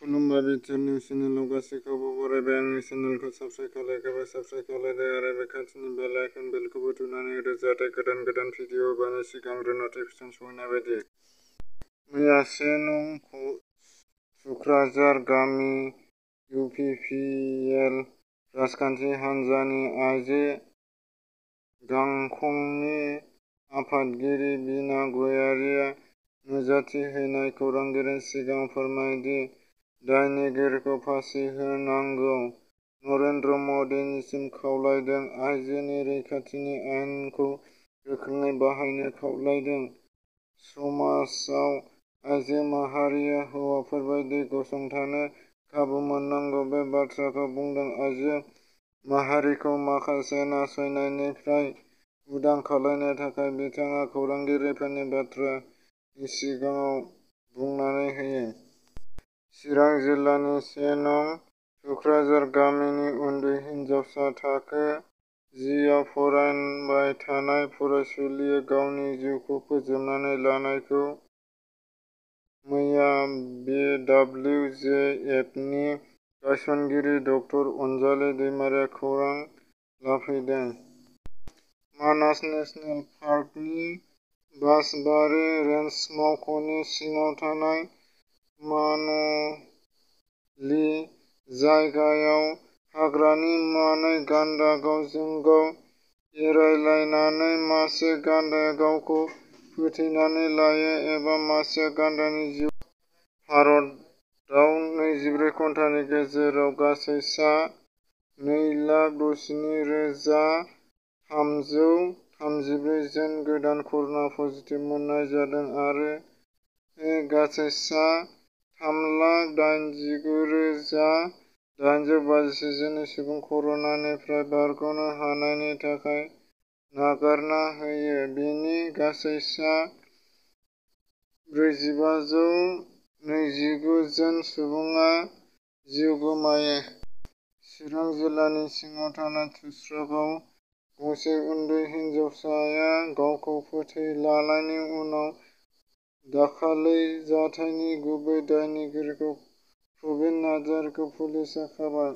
खुलुमबाय BTR news चेनेलाव गासैखौबो बरायबाय। आंनि चेनेलखौ साबस्क्राइब खालायाखैबा साबस्क्राइब खालायदो आरो बे खाथिनि बेल आइकन बेलखौबो थुनानै होदो जाहाथे गोदान गोदान भिडिअ होबानो सिगांग्रो नटिफिकेसन सहैनाय बायदि। मैया 1 नं थुक्राझार गामि इउपिपिएल राजखान्थि हान्जानि आइजो गांखंनि आफादगिरि बिना गयारिया नुजाथि हैनाय खौरांगिरिनि सिगाङाव फोरमायदि दायनिगिरिखौ फासि होनांगौ नरेन्द्र मदिनिसिम खावलायदों। आइजोनि रैखाथिनि आयेनखौ गोख्रोङै बाहायनो खावलायदों। समाजाव आइजो माहारिया हौवाफोरबायदि गसंथानो खाबु मोननांगौ बे बाथ्राखौ बुंदों। आइजो माहारिखौ माखासे नासयनायनिफ्राय उदां खालामनो थाखाय बिथाङा खौरांगिरिफोरनि बाथ्रानि सिगाङाव बुंनानै होयो। चिरां जिल्लानि 1 नं थुक्राझार गामिनि उन्दै हिनजावसा थाखो 10 आव फरायबाय थानाय फरायसुलिया गावनि जिउखौ फोजोबनानै लानायखौ मैया बिडब्लिउजेएफनि गायसनगिरि डक्टर अनजालि दैमारिया खौरां लाफैदों। मानास नेसनेल पार्कनि बासबारि रेन्ज मावख'नि सिङाव थानाय मानलि जायगायाव हाग्रानि मानै गान्दा गावजों गाव एरायलायनानै मासे गान्दाया गावखौ फोथैनानै लायो एबा मासे गान्दानि जिउ। भारतआव 24 घन्टानि गेजेराव गासै सा 2,69,334 जन गोदान कर'ना पजिटिभ मोननाय जादों आरो गासै सा 3,89,826 जन सुबुं कर'नानिफ्राय बारग'नो हानायनि थाखाय नागारना होयो। बेनि गासै सा 4,529 जन सुबुङा जिउ गोमायो। चिरां जिल्लानि सिङाव थानाय थुस्रागाव गंसे उन्दै हिनजावसाया गावखौ फोथैलानायनि उनाव दाखालै जाथायनि गुबै दायनिगिरि प्रबिन नार्जारिखौ पुलिसआ खाबाय।